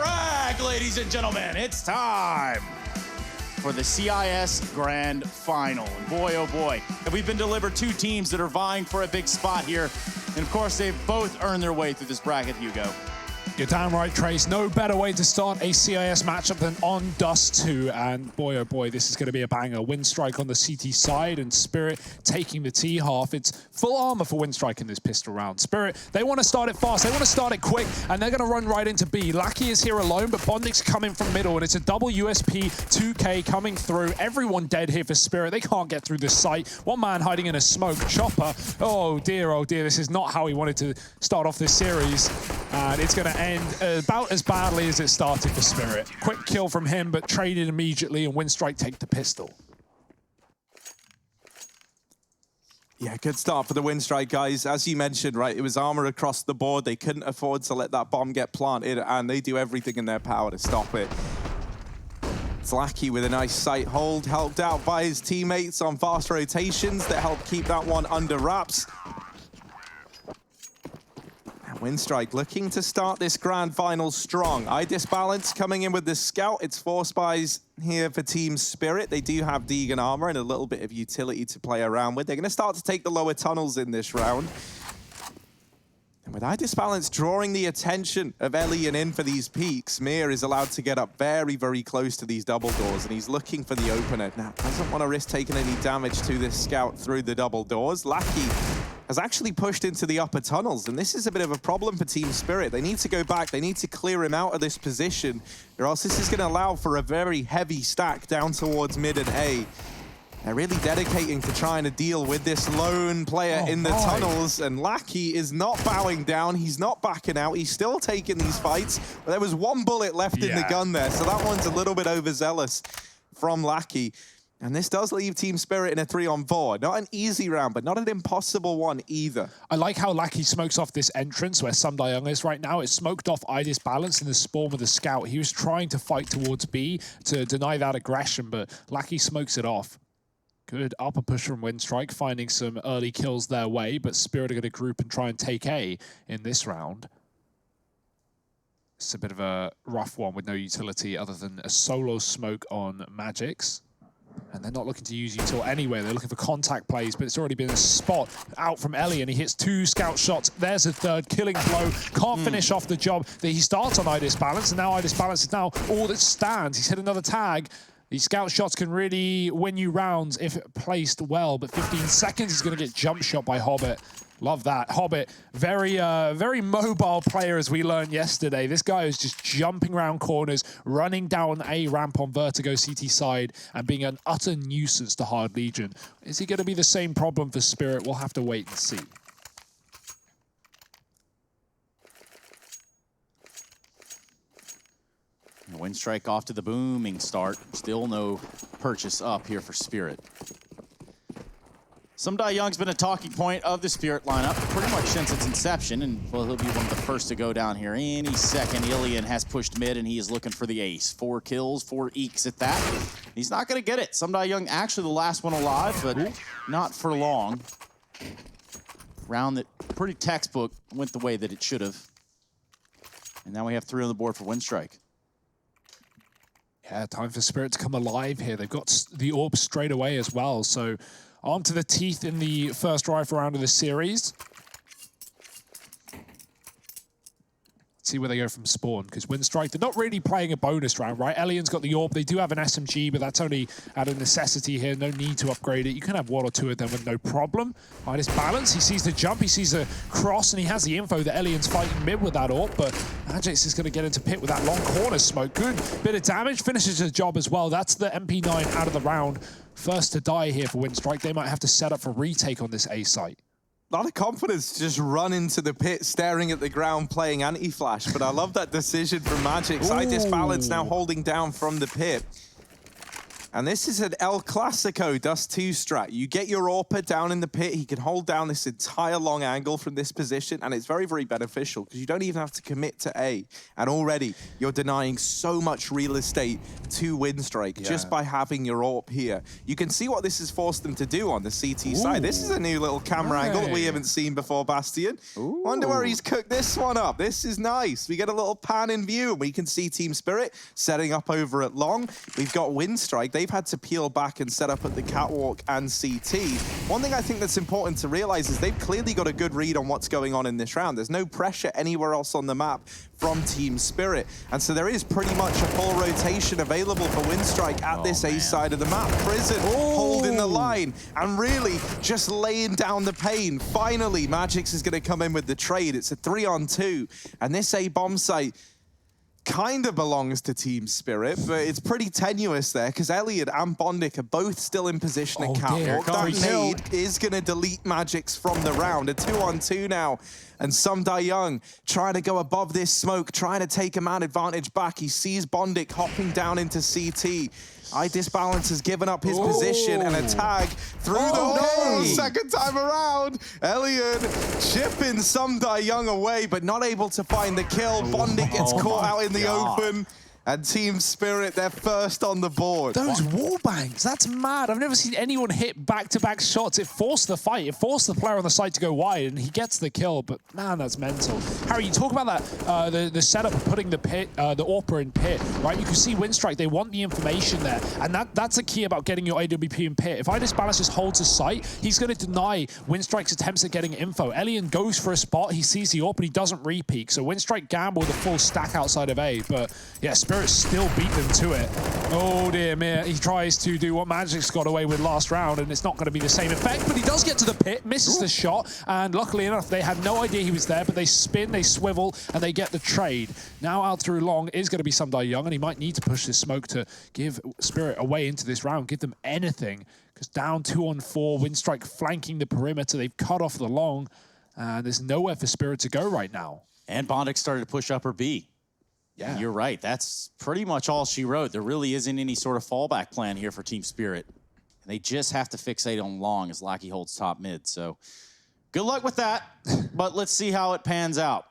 frag, ladies and gentlemen. It's time for the CIS Grand Final. And boy, oh boy, have we been delivered two teams that are vying for a big spot here. And of course, they've both earned their way through this bracket, Hugo. You're damn right, Trace. No better way to start a CIS matchup than on Dust2. And boy, oh boy, this is going to be a banger. Winstrike on the CT side and Spirit taking the T half. It's full armor for Winstrike in this pistol round. Spirit, they want to start it fast. They want to start it quick, and they're going to run right into B. Lackey is here alone, but Bondik's coming from middle, and it's a double USP 2K coming through. Everyone dead here for Spirit. They can't get through this site. One man hiding in a smoke. Chopper. Oh dear, this is not how he wanted to start off this series. And it's going to end about as badly as it started for Spirit. Quick kill from him, but traded immediately, and Winstrike take the pistol. Yeah, good start for the Winstrike guys. As you mentioned, right, it was armor across the board. They couldn't afford to let that bomb get planted, and they do everything in their power to stop it. It's Lackey with a nice sight hold, helped out by his teammates on fast rotations that helped keep that one under wraps. Winstrike looking to start this grand final strong. iDisbalance coming in with the scout. It's 4 spies here for Team Spirit. They do have Deegan armor and a little bit of utility to play around with. They're going to start to take the lower tunnels in this round. And with iDisbalance drawing the attention of Elian in for these peaks, Mir is allowed to get up very, very close to these double doors, and he's looking for the opener. Now, doesn't want to risk taking any damage to this scout through the double doors. Lackey has actually pushed into the upper tunnels, and this is a bit of a problem for Team Spirit. They need to go back. They need to clear him out of this position, or else this is going to allow for a very heavy stack down towards mid and A. They're really dedicating to trying to deal with this lone player in the tunnels, and Lackey is not bowing down. He's not backing out. He's still taking these fights. But there was one bullet left in the gun there, so that one's a little bit overzealous from Lackey. And this does leave Team Spirit in a 3-on-4. Not an easy round, but not an impossible one either. I like how Lackey smokes off this entrance where Sundayoung is right now. It smoked off iDisbalance in the spawn with the scout. He was trying to fight towards B to deny that aggression, but Lackey smokes it off. Good upper push from Winstrike, finding some early kills their way, but Spirit are going to group and try and take A in this round. It's a bit of a rough one with no utility other than a solo smoke on Magix. And they're not looking to use util anyway. They're looking for contact plays, but it's already been a spot out from Ellie, and he hits 2 scout shots. There's a third killing blow. Can't finish off the job that he starts on iDisbalance, and now iDisbalance is now all that stands. He's hit another tag. These scout shots can really win you rounds if placed well, but 15 seconds is going to get jump shot by Hobbit. Love that. Hobbit, very mobile player, as we learned yesterday. This guy is just jumping around corners, running down a ramp on Vertigo CT side, and being an utter nuisance to Hard Legion. Is he going to be the same problem for Spirit? We'll have to wait and see. Winstrike off to the booming start. Still no purchase up here for Spirit. Sundayoung's been a talking point of the Spirit lineup pretty much since its inception, and well, he'll be one of the first to go down here any second. Ilian has pushed mid, and he is looking for the ace. 4 kills, 4 eeks at that. He's not going to get it. Sundayoung actually the last one alive, but not for long. Round that pretty textbook went the way that it should have. And now we have 3 on the board for Winstrike. Yeah, time for Spirit to come alive here. They've got the orb straight away as well, so armed to the teeth in the first rifle round of the series. See where they go from spawn, because Winstrike, they're not really playing a bonus round, right? Elian's got the orb. They do have an SMG, but that's only out of necessity here. No need to upgrade it. You can have 1 or 2 of them with no problem. iDisbalance, he sees the jump, he sees the cross, and he has the info that Elian's fighting mid with that orb, but Magix is going to get into pit with that long corner smoke. Good bit of damage, finishes the job as well. That's the MP9 out of the round. First to die here for Winstrike. They might have to set up for retake on this A site. A lot of confidence to just run into the pit, staring at the ground, playing anti-flash. But I love that decision from Magix. iDisbalance now holding down from the pit. And this is an El Clasico Dust2 strat. You get your AWPer down in the pit. He can hold down this entire long angle from this position, and it's very, very beneficial because you don't even have to commit to A. And already, you're denying so much real estate to Winstrike just by having your AWP here. You can see what this has forced them to do on the CT side. This is a new little camera angle that we haven't seen before, Bastion. Wonder where he's cooked this one up. This is nice. We get a little pan in view, and we can see Team Spirit setting up over at long. We've got Winstrike. They've had to peel back and set up at the catwalk and CT. One thing I think that's important to realize is they've clearly got a good read on what's going on in this round. There's no pressure anywhere else on the map from Team Spirit. And so there is pretty much a full rotation available for Winstrike at this A side of the map. Prison holding the line and really just laying down the pain. Finally, Magix is going to come in with the trade. It's a 3-on-2. And this A bomb site kind of belongs to Team Spirit, but it's pretty tenuous there because Elliot and Bondic are both still in position at catwalk. That nade is going to delete Magix from the round. A 2-on-2 now. And Sumdai Young trying to go above this smoke, trying to take a man advantage back. He sees Bondic hopping down into CT. Disbalance has given up his position and a tag through the hole. Second time around. Elliot chipping Sumdai Young away, but not able to find the kill. Bondic gets caught out in the open. And Team Spirit, they're first on the board. Those wallbangs, that's mad. I've never seen anyone hit back-to-back shots. It forced the fight. It forced the player on the side to go wide, and he gets the kill. But man, that's mental. Harry, you talk about that, the setup of putting the AWPer in pit, right? You can see Winstrike, they want the information there. And that's the key about getting your AWP in pit. If Disbalance just holds his sight, he's going to deny Winstrike's attempts at getting info. Elian goes for a spot, he sees the AWP, but he doesn't re-peek. So Winstrike gambled a full stack outside of A. But yeah, Spirit still beat them to it. Oh dear me, he tries to do what Magix got away with last round, and it's not going to be the same effect, but he does get to the pit, misses the shot, and luckily enough, they had no idea he was there, but they spin, they swivel, and they get the trade. Now out through long is going to be Sumdai Young, and he might need to push this smoke to give Spirit a way into this round, give them anything, because down 2-on-4, Winstrike flanking the perimeter, they've cut off the long, and there's nowhere for Spirit to go right now. And Bondic started to push upper B. Yeah, you're right. That's pretty much all she wrote. There really isn't any sort of fallback plan here for Team Spirit. They just have to fixate on long as Lackey holds top mid. So good luck with that, but let's see how it pans out.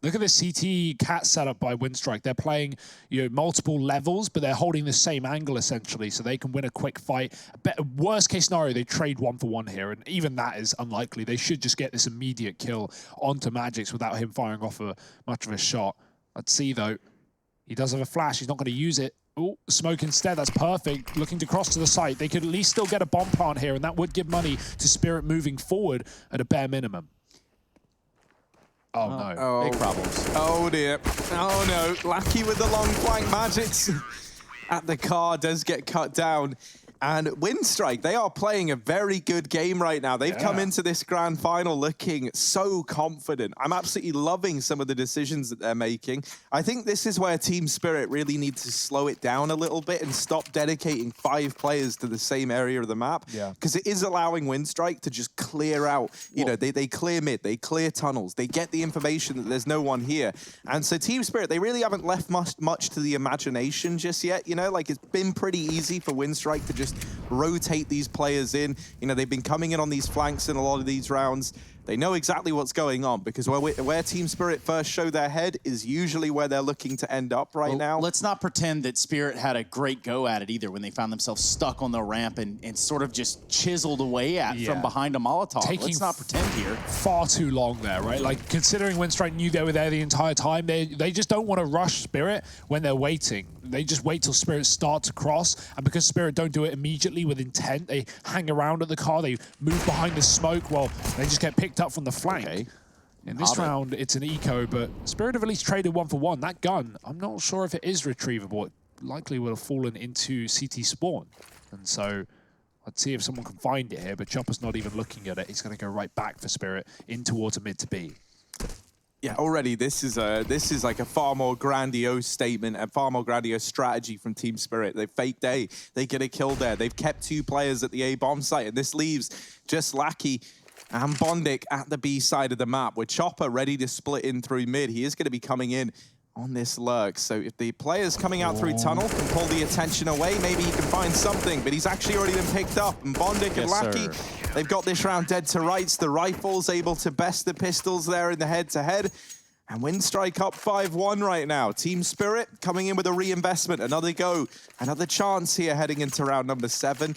Look at this CT cat setup by Winstrike. They're playing multiple levels, but they're holding the same angle essentially, so they can win a quick fight. Worst case scenario, they trade 1-for-1 here, and even that is unlikely. They should just get this immediate kill onto Magix without him firing off much of a shot. Let's see though. He does have a flash. He's not going to use it. Oh, smoke instead. That's perfect. Looking to cross to the site. They could at least still get a bomb plant here, and that would give money to Spirit moving forward at a bare minimum. Oh, no. Big problems. Oh, dear. Oh, no. Lackey with the long flank. Magix at the car does get cut down. And Winstrike, they are playing a very good game right now. They've come into this grand final looking so confident. I'm absolutely loving some of the decisions that they're making. I think this is where Team Spirit really needs to slow it down a little bit and stop dedicating 5 players to the same area of the map. Because it is allowing Winstrike to just clear out. You know, they clear mid, they clear tunnels, they get the information that there's no one here. And so Team Spirit, they really haven't left much to the imagination just yet. You know, like it's been pretty easy for Winstrike to just rotate these players in. You know, they've been coming in on these flanks in a lot of these rounds. They know exactly what's going on because where Team Spirit first show their head is usually where they're looking to end up right now. Let's not pretend that Spirit had a great go at it either when they found themselves stuck on the ramp and sort of just chiseled away at from behind a Molotov. Let's not pretend here. Far too long there, right? Like, considering Winstrike knew they were there the entire time, they just don't want to rush Spirit when they're waiting. They just wait till Spirit start to cross, and because Spirit don't do it immediately with intent, they hang around at the car, they move behind the smoke, well, they just get picked up from the flank. In this round, it's an eco, but Spirit have at least traded 1-for-1. That gun, I'm not sure if it is retrievable. It likely would have fallen into CT spawn. And so, let's see if someone can find it here, but Chopper's not even looking at it. He's going to go right back for Spirit in towards a mid to B. Yeah, already this is like a far more grandiose statement, a far more grandiose strategy from Team Spirit. They faked A, they get a kill there. They've kept 2 players at the A bomb site, and this leaves just Lackey and Bondic at the B side of the map with Chopper ready to split in through mid. He is going to be coming in on this lurk. So if the players coming out through tunnel can pull the attention away, maybe he can find something, but he's actually already been picked up. And Bondic and Lackey, they've got this round dead to rights. The rifles able to best the pistols there in the head-to-head. And Winstrike up 5-1 right now. Team Spirit coming in with a reinvestment. Another go, another chance here heading into round number 7.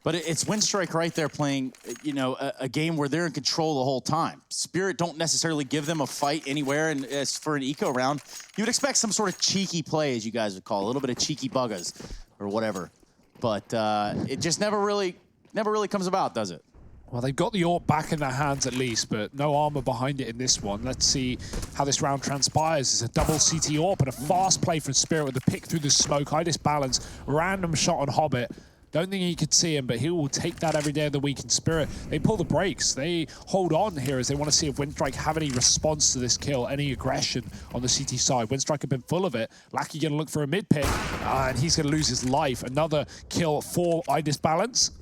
But it's Winstrike right there playing, you know, a game where they're in control the whole time. Spirit don't necessarily give them a fight anywhere, and as for an eco round, you would expect some sort of cheeky play, as you guys would call it, a little bit of cheeky buggas or whatever. But it just never really comes about, does it? Well, they've got the AWP back in their hands at least, but no armor behind it in this one. Let's see how this round transpires. It's a double CT AWP and a fast play from Spirit with the pick through the smoke. High disbalance, random shot on Hobbit. Don't think he could see him, but he will take that every day of the week in Spirit. They pull the brakes. They hold on here as they want to see if Winstrike have any response to this kill, any aggression on the CT side. Winstrike have been full of it. Lackey going to look for a mid pick, and he's going to lose his life. Another kill for Eye Disbalance.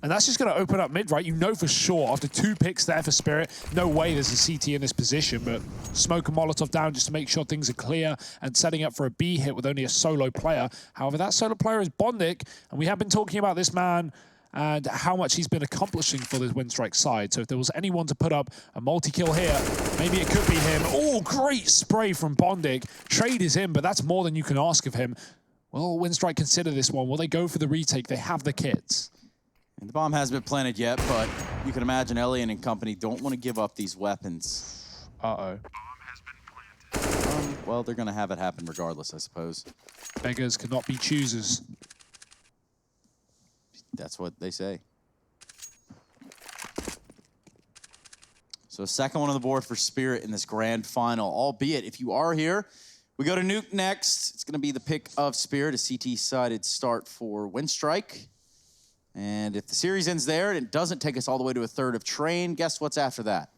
And that's just going to open up mid, right? You know for sure, after 2 picks there for Spirit, no way there's a CT in this position, but smoke a Molotov down just to make sure things are clear and setting up for a B hit with only a solo player. However, that solo player is Bondic, and we have been talking about this man and how much he's been accomplishing for this Winstrike side. So if there was anyone to put up a multi-kill here, maybe it could be him. Oh, great spray from Bondic. Trade is in, but that's more than you can ask of him. Will Winstrike consider this one? Will they go for the retake? They have the kits. And the bomb hasn't been planted yet, but you can imagine Elian and company don't want to give up these weapons. Uh-oh. Well, they're going to have it happen regardless, I suppose. Beggars cannot be choosers. That's what they say. So a second one on the board for Spirit in this grand final, albeit if you are here, we go to Nuke next. It's going to be the pick of Spirit, a CT-sided start for Winstrike. And if the series ends there and it doesn't take us all the way to a third of Train, guess what's after that?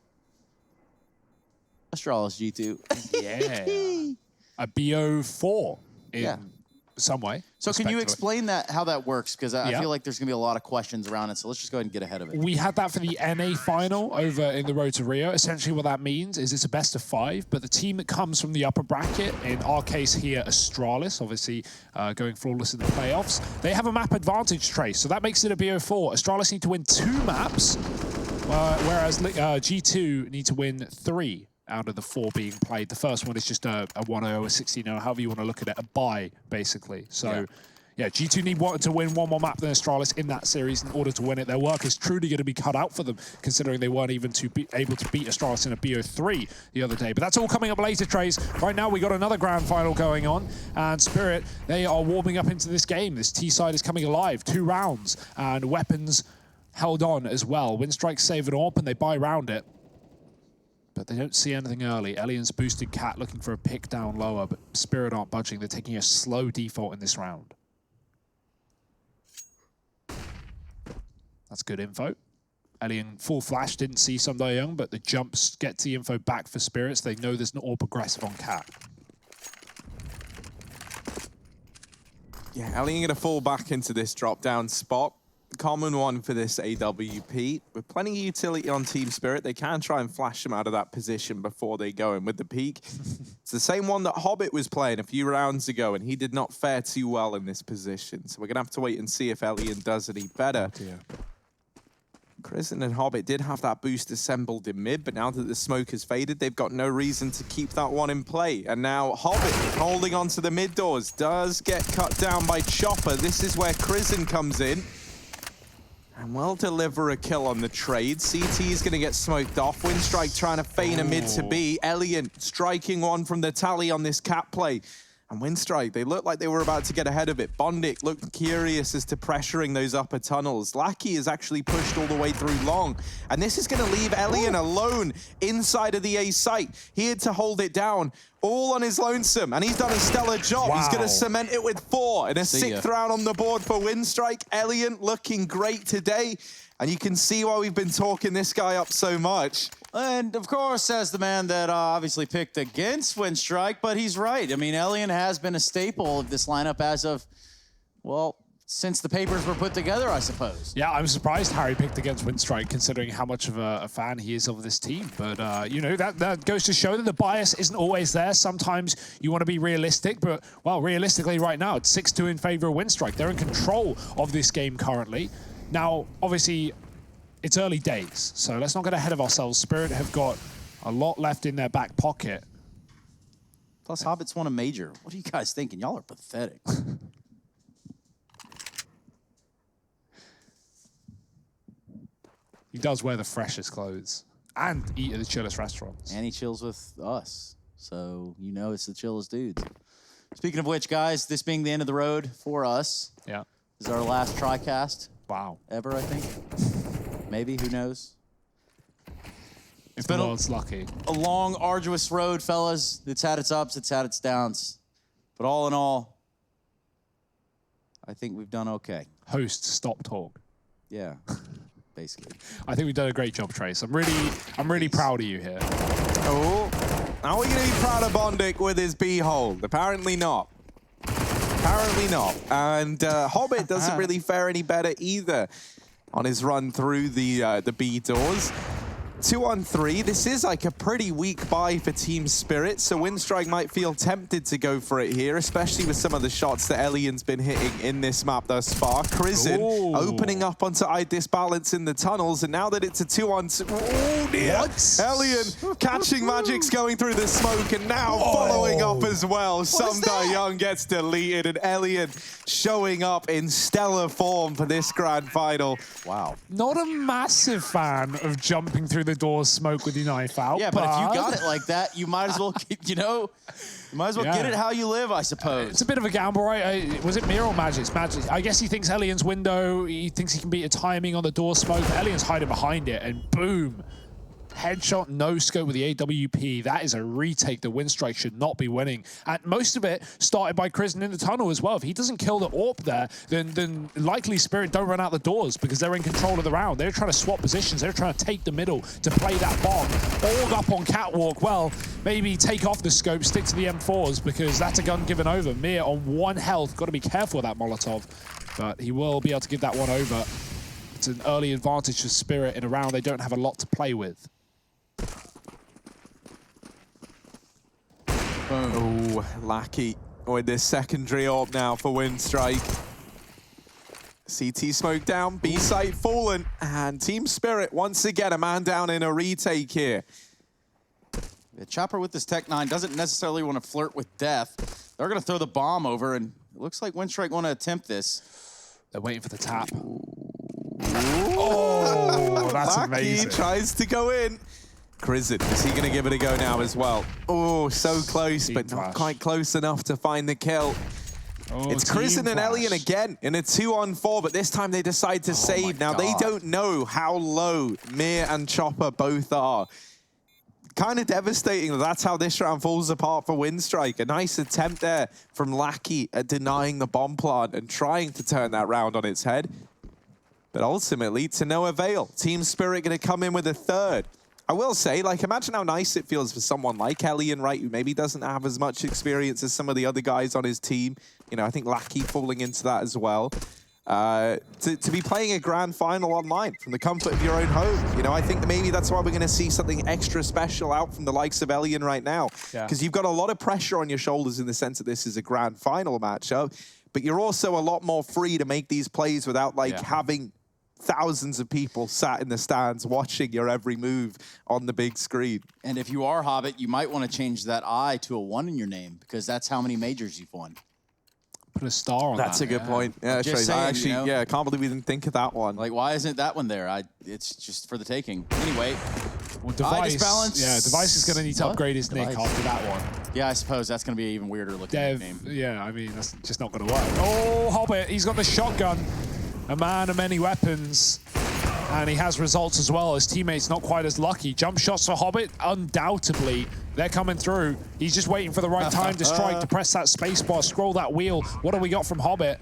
Astralis G2. Yeah. A BO4 in some way. So can you explain that, how that works? Because I feel like there's going to be a lot of questions around it, so let's just go ahead and get ahead of it. We had that for the NA final over in the Road to Rio. Essentially what that means is it's a best of 5, but the team that comes from the upper bracket, in our case here, Astralis, obviously going flawless in the playoffs, they have a map advantage, Trace, so that makes it a BO4. Astralis need to win 2 maps, whereas G2 need to win 3 out of the 4 being played. The first one is just a 1-0, a 16-0, however you want to look at it, a bye, basically. So, yeah, G2 need to win 1 more map than Astralis in that series in order to win it. Their work is truly going to be cut out for them, considering they weren't even able to beat Astralis in a BO3 the other day. But that's all coming up later, Trace. Right now, we got another grand final going on, and Spirit, they are warming up into this game. This T-side is coming alive, 2 rounds, and weapons held on as well. Winstrike save it up, and they buy round it. But they don't see anything early. Elian's boosted Cat looking for a pick down lower, but Spirit aren't budging. They're taking a slow default in this round. That's good info. Elian full flash, didn't see Sunday Young, but the jumps get the info back for Spirits. They know there's an all progressive on Cat. Yeah, Elian going to fall back into this drop-down spot. Common one for this AWP. With plenty of utility on Team Spirit, they can try and flash them out of that position before they go in with the peak. It's the same one that Hobbit was playing a few rounds ago, and he did not fare too well in this position. So we're going to have to wait and see if Elian does any better. Kristen and Hobbit did have that boost assembled in mid, but now that the smoke has faded, they've got no reason to keep that one in play. And now Hobbit, holding on to the mid doors, does get cut down by Chopper. This is where Kristen comes in and will deliver a kill on the trade. CT is going to get smoked off. Winstrike trying to feign a mid to B. Elian striking one from the tally on this cap play. And Winstrike, they looked like they were about to get ahead of it. Bondic looked curious as to pressuring those upper tunnels. Lackey is actually pushed all the way through long. And this is going to leave Elian alone inside of the A site. He had to hold it down all on his lonesome. And he's done a stellar job. Wow. He's going to cement it with 4. And a 6th round on the board for Winstrike. Elian looking great today. And you can see why we've been talking this guy up so much. And of course, as the man that obviously picked against Winstrike, but he's right. I mean, Elian has been a staple of this lineup as of, well, since the papers were put together, I suppose. Yeah, I'm surprised Harry picked against Winstrike, considering how much of a fan he is of this team. But, you know, that goes to show that the bias isn't always there. Sometimes you want to be realistic, but, well, realistically right now, it's 6-2 in favor of Winstrike. They're in control of this game currently. Now, obviously, it's early days, so let's not get ahead of ourselves. Spirit have got a lot left in their back pocket. Plus, Hobbits won a major. What are you guys thinking? Y'all are pathetic. He does wear the freshest clothes and eat at the chillest restaurants. And he chills with us, so you know it's the chillest dudes. Speaking of which, guys, this being the end of the road for us. Yeah. This is our last TriCast Wow. ever, I think. Maybe, who knows? If the world's lucky. A long, arduous road, fellas. It's had its ups, it's had its downs. But all in all, I think we've done okay. Host, stop talk. Yeah, basically. I think we've done a great job, Trace. I'm really proud of you here. Oh, are we going to be proud of Bondic with his B-hold? Apparently not. Apparently not. And Hobbit doesn't really fare any better either on his run through the B doors. 2-on-3. This is like a pretty weak buy for Team Spirit, so Winstrike might feel tempted to go for it here, especially with some of the shots that Elian's been hitting in this map thus far. Crizin opening up onto iDisbalance in the tunnels, and now that it's a 2-on-2... Oh, dear! What? Elian catching Magic's going through the smoke, and now following up as well. Sumda Young gets deleted, and Elian showing up in stellar form for this grand final. Wow. Not a massive fan of jumping through the door's smoke with your knife out. Yeah, but if you got it like that, you might as well, you know, you might as well get it how you live, I suppose. It's a bit of a gamble, right? Was it Mir or Magic? Magic. I guess he thinks Elian's window, he thinks he can beat a timing on the door smoke, but Elian's hiding behind it, and boom. Headshot, no scope with the AWP. That is a retake that Winstrike should not be winning. And most of it started by Crizin in the tunnel as well. If he doesn't kill the AWP there, then likely Spirit don't run out the doors because they're in control of the round. They're trying to swap positions. They're trying to take the middle to play that bomb. Org up on Catwalk. Well, maybe take off the scope, stick to the M4s because that's a gun given over. Mir on 1 health. Got to be careful with that Molotov. But he will be able to give that one over. It's an early advantage for Spirit in a round they don't have a lot to play with. Oh, Lackey with this secondary AWP now for Winstrike. CT smoke down, B site fallen, and Team Spirit once again a man down in a retake here. The Chopper with this Tech 9 doesn't necessarily want to flirt with death. They're going to throw the bomb over, and it looks like Winstrike want to attempt this. They're waiting for the tap. Oh, that's Lackey amazing. Tries to go in. Crizin, is he going to give it a go now as well? Oh, so close, but not quite close enough to find the kill. Oh, it's Crizin and Elian again in a 2-on-4, but this time they decide to save. Now, they don't know how low Mir and Chopper both are. Kind of devastating that that's how this round falls apart for Winstrike. A nice attempt there from Lackey at denying the bomb plant and trying to turn that round on its head. But ultimately, to no avail. Team Spirit going to come in with a third. I will say, like, imagine how nice it feels for someone like Elian, right, who maybe doesn't have as much experience as some of the other guys on his team. You know, I think Lackey falling into that as well. To be playing a grand final online from the comfort of your own home. You know, I think that maybe that's why we're going to see something extra special out from the likes of Elian right now. Because you've got a lot of pressure on your shoulders in the sense that this is a grand final matchup, but you're also a lot more free to make these plays without, like, having thousands of people sat in the stands watching your every move on the big screen. And if you are Hobbit, you might want to change that I to a 1 in your name because that's how many majors you've won. Put a star on that. That's a good point. Yeah, just saying, I actually, you know? I can't believe we didn't think of that one. Like, why isn't that one there? It's just for the taking. Anyway, well, Device, Disbalance. yeah, Device is going to need to upgrade his nick after that one. Yeah, I suppose that's going to be an even weirder looking name. Yeah, I mean, that's just not going to work. Oh, Hobbit, he's got the shotgun. A man of many weapons. And he has results as well. His teammates not quite as lucky. Jump shots for Hobbit, undoubtedly. They're coming through. He's just waiting for the right time to strike, to press that spacebar, scroll that wheel. What do we got from Hobbit?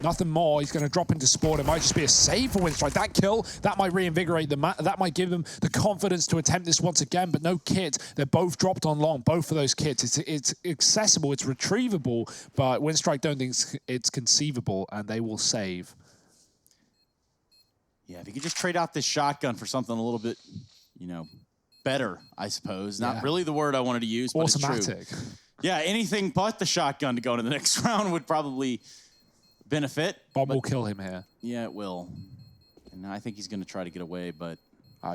Nothing more. He's going to drop into spawn. It might just be a save for Winstrike. That kill, that might reinvigorate them. That might give them the confidence to attempt this once again, but no kit. They're both dropped on long, both of those kits. It's accessible, it's retrievable, but Winstrike don't think it's conceivable, and they will save. Yeah, if you could just trade out this shotgun for something a little bit, you know, better, I suppose. Not really the word I wanted to use, but Automatic. it's true. Yeah, anything but the shotgun to go into the next round would probably benefit. Bomb will kill him here. Yeah, it will. And I think he's going to try to get away, but...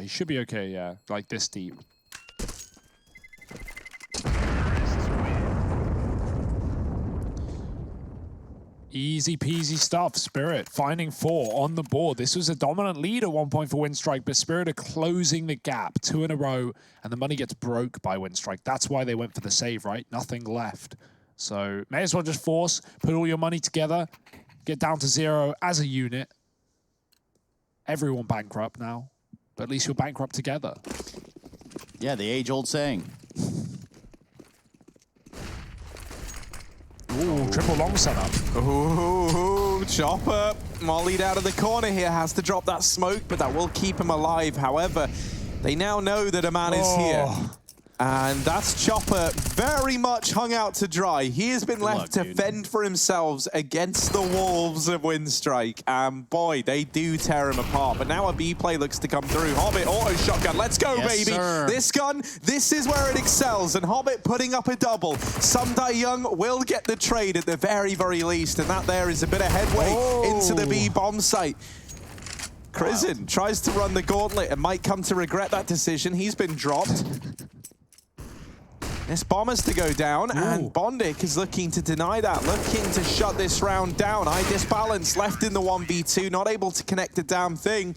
He should be okay, yeah. Like this deep. Easy peasy stuff. Spirit finding 4 on the board. This was a dominant lead at one point for Winstrike, but Spirit are closing the gap 2 in a row, and the money gets broke by Winstrike. That's why they went for the save, right? Nothing left. So may as well just force, put all your money together, get down to 0 as a unit. Everyone bankrupt now, but at least you're bankrupt together. Yeah, the age-old saying. Ooh, triple long setup. Ooh, Chopper mollied out of the corner here, has to drop that smoke, but that will keep him alive. However, they now know that a man is here. And that's Chopper very much hung out to dry. He has been left to fend for himself against the wolves of Winstrike. And boy, they do tear him apart. But now a B play looks to come through. Hobbit auto shotgun. Let's go, baby. Sir. This gun, this is where it excels. And Hobbit putting up a double. Sundai Young will get the trade at the very, very least. And that there is a bit of headway into the B bomb site. Crizin tries to run the gauntlet and might come to regret that decision. He's been dropped. This bomb has to go down, and Bondic is looking to deny that, looking to shut this round down. Disbalance left in the 1v2, not able to connect a damn thing.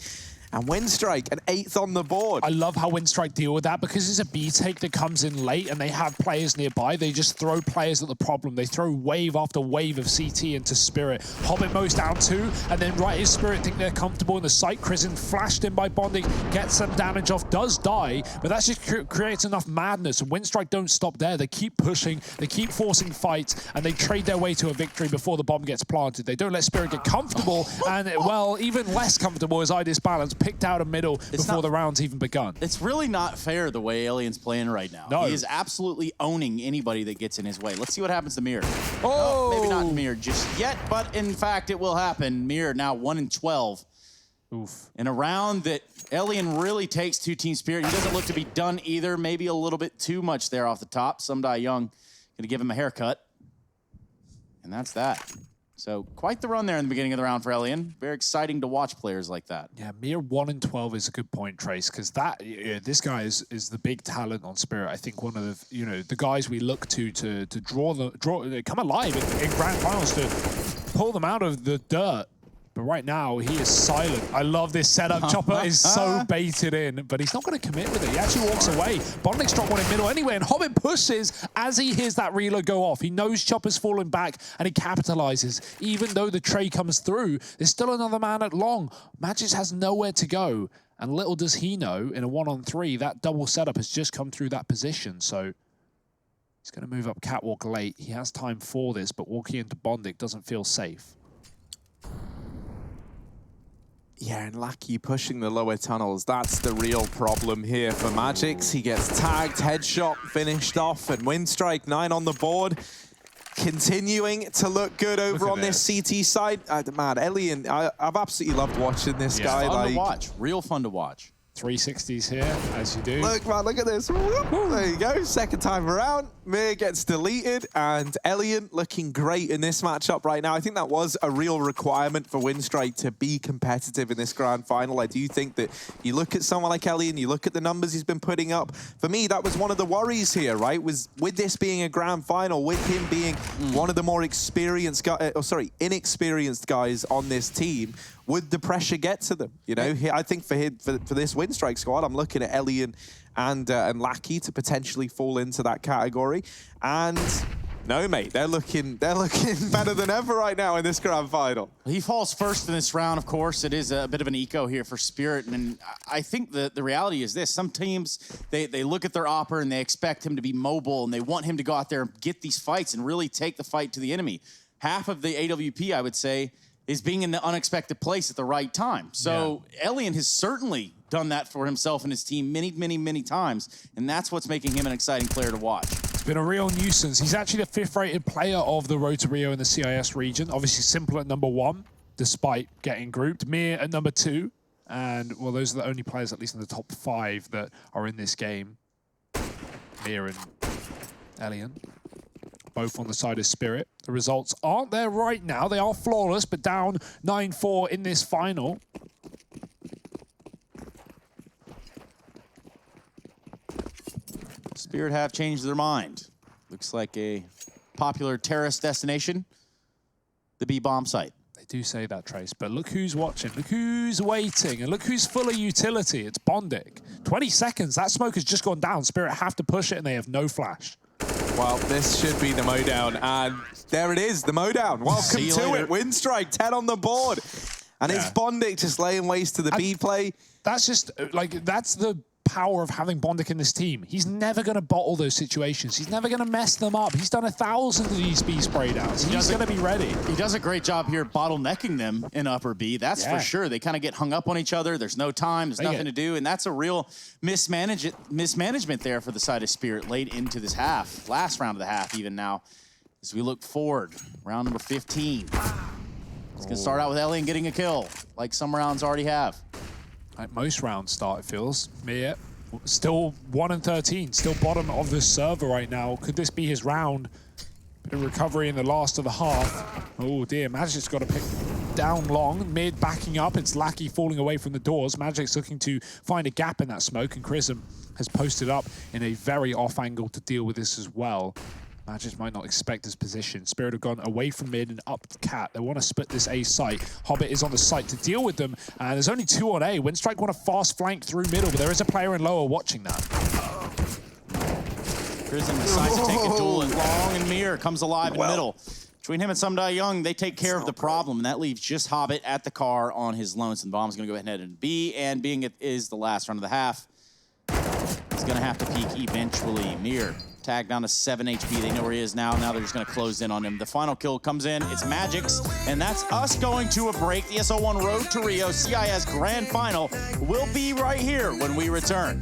And Winstrike, an 8th on the board. I love how Winstrike deal with that because it's a B take that comes in late and they have players nearby. They just throw players at the problem. They throw wave after wave of CT into Spirit. Hobbit Mo's down 2, and then right as Spirit think they're comfortable in the site. Crizin flashed in by Bonding, gets some damage off, does die, but that just creates enough madness. And Winstrike don't stop there. They keep pushing, they keep forcing fights, and they trade their way to a victory before the bomb gets planted. They don't let Spirit get comfortable, and well, even less comfortable as Disbalance picked out a middle before the round's even begun. It's really not fair the way Alien's playing right now. No. He is absolutely owning anybody that gets in his way. Let's see what happens to Mirror. Oh, maybe not Mirror just yet, but in fact it will happen. Mirror now 1-12. Oof. In a round that Alien really takes to Team Spirit. He doesn't look to be done either. Maybe a little bit too much there off the top. Sundai Young gonna give him a haircut. And that's that. So quite the run there in the beginning of the round for Alien. Very exciting to watch players like that. Yeah, Mir 1-12 is a good point, Trace, because that this guy is the big talent on Spirit. I think one of the the guys we look to come alive in grand finals to pull them out of the dirt. But right now, he is silent. I love this setup. Chopper is so baited in, but he's not going to commit with it. He actually walks away. Bondik's dropped one in middle anyway, and Hobbit pushes as he hears that reload go off. He knows Chopper's falling back, and he capitalizes. Even though the trade comes through, there's still another man at long. Magic has nowhere to go, and little does he know, in a 1-on-3, that double setup has just come through that position, so he's going to move up catwalk late. He has time for this, but walking into Bondik doesn't feel safe. Yeah, and Lackey pushing the lower tunnels. That's the real problem here for Magix. He gets tagged, headshot, finished off, and Winstrike 9 on the board. Continuing to look good over on this CT side. Man, Elian, I've absolutely loved watching this guy. Fun to watch. Real fun to watch. 360s here, as you do. Look, man, look at this. There you go. Second time around. Mir gets deleted, and Elian looking great in this matchup right now. I think that was a real requirement for Winstrike to be competitive in this grand final. I do think that you look at someone like Elian, you look at the numbers he's been putting up. For me, that was one of the worries here, right? Was with this being a grand final, with him being one of the more experienced inexperienced guys on this team, would the pressure get to them? You know, I think for this Winstrike squad, I'm looking at Elian and Lackey to potentially fall into that category. And no, mate, they're looking better than ever right now in this grand final. He falls first in this round, of course. It is a bit of an eco here for Spirit, and I think the reality is this. Some teams, they look at their opper and they expect him to be mobile, and they want him to go out there and get these fights and really take the fight to the enemy. Half of the AWP, I would say, is being in the unexpected place at the right time. So Elian has certainly done that for himself and his team many, many, many times, and that's what's making him an exciting player to watch. It's been a real nuisance. He's actually the 5th rated player of the Road to Rio in the CIS region. Obviously Simple at number 1, despite getting grouped. Mir at number 2. And, well, those are the only players, at least in the top 5, that are in this game. Mir and Elian, both on the side of Spirit. The results aren't there right now. They are flawless, but down 9-4 in this final. Spirit have changed their mind. Looks like a popular terrorist destination, the B-bomb site. They do say that, Trace, but look who's watching, look who's waiting, and look who's full of utility. It's Bondic. 20 seconds, that smoke has just gone down. Spirit have to push it, and they have no flash. Well, this should be the mowdown, and there it is, the mowdown. Welcome to it. Winstrike, 10 on the board. And it's Bondic just laying waste to the B play. That's just, like, that's the power of having Bondic in this team. He's never going to bottle those situations. He's never going to mess them up. He's done 1,000 of these B spray downs. He's going to be ready. He does a great job here bottlenecking them in upper B. That's for sure. They kind of get hung up on each other. There's no time. There's nothing to do. And that's a real mismanagement there for the side of Spirit late into this half. Last round of the half even now. As we look forward, round number 15. It's going to start out with Elian getting a kill, like some rounds already have. Like most rounds start, it feels. Mir, still 1-13, still bottom of this server right now. Could this be his round? Bit of recovery in the last of the half. Oh dear, Magic's got to pick down long. Mid backing up, it's Lackey falling away from the doors. Magic's looking to find a gap in that smoke, and Chrism has posted up in a very off angle to deal with this as well. Magic might not expect this position. Spirit have gone away from mid and up to Cat. They want to split this A site. Hobbit is on the site to deal with them. And there's only 2 on A. Winstrike want to fast flank through middle, but there is a player in lower watching that. Prism decides to take a duel at long, and Mir comes alive in the middle. Between him and Sumdai Young, they take care of the problem, and that leaves just Hobbit at the car on his lonesome. Bomb's going to go ahead and head into B, and being it is the last round of the half, he's going to have to peek eventually. Mir tagged down to 7 HP. They know where he is now. Now they're just going to close in on him. The final kill comes in. It's Magic's, and that's us going to a break. The ESL1 Road to Rio CIS Grand Final will be right here when we return.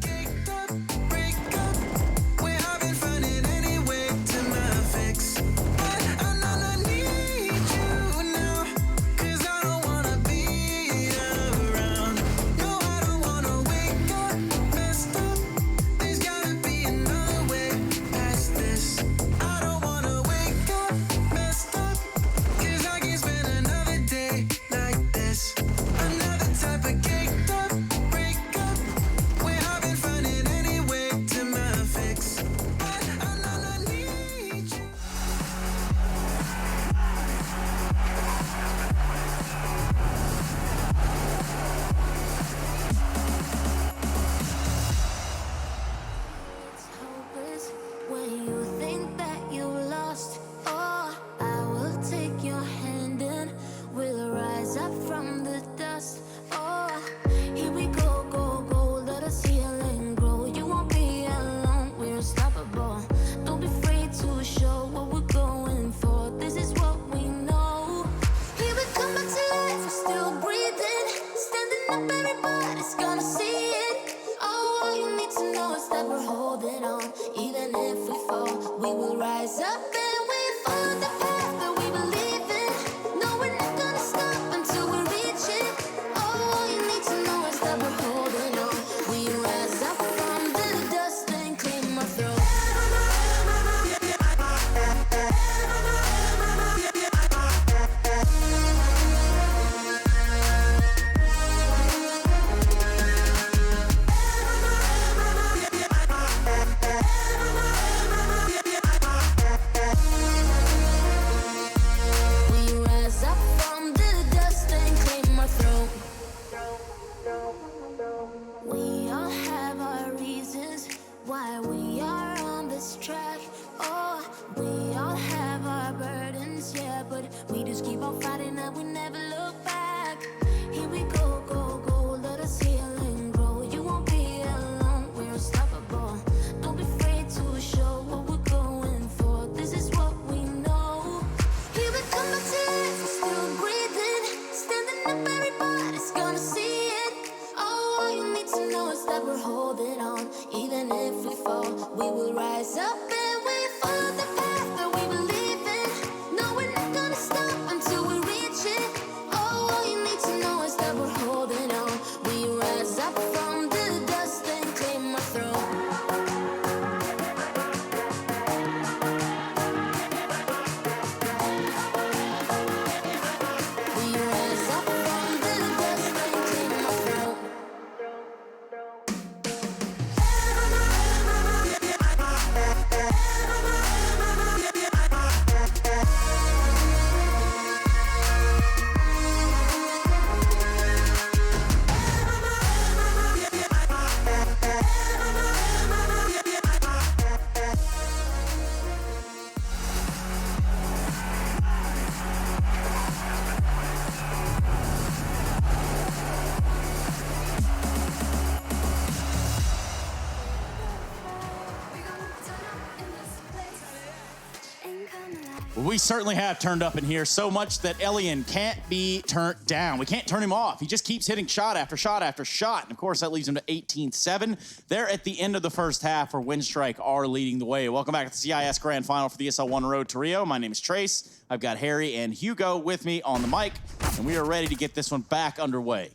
We certainly have turned up in here so much that Elian can't be turned down. We can't turn him off. He just keeps hitting shot after shot after shot. And of course, that leaves him to 18-7. They're at the end of the first half where Winstrike are leading the way. Welcome back to the CIS Grand Final for the ESL 1 Road to Rio. My name is Trace. I've got Harry and Hugo with me on the mic, and we are ready to get this one back underway.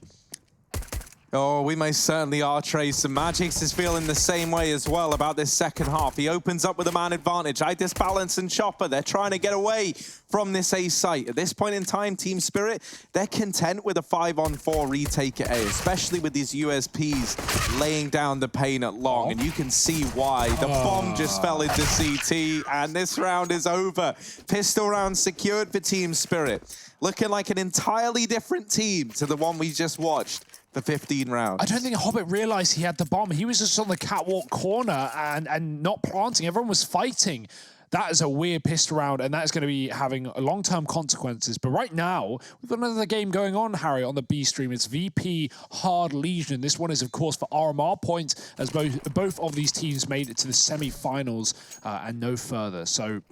Oh, we most certainly are, Trace. And Magix is feeling the same way as well about this second half. He opens up with a man advantage. Disbalance and Chopper, they're trying to get away from this A site. At this point in time, Team Spirit, they're content with a 5-on-4 retake at A, especially with these USPs laying down the pain at long. And you can see why. The bomb just fell into CT, and this round is over. Pistol round secured for Team Spirit. Looking like an entirely different team to the one we just watched for 15 rounds. I don't think Hobbit realized he had the bomb. He was just on the catwalk corner and not planting. Everyone was fighting. That is a weird pistol round, and that is going to be having long-term consequences. But right now, we've got another game going on, Harry, on the B stream. It's VP Hard Legion. This one is, of course, for RMR points, as both of these teams made it to the semi-finals and no further. So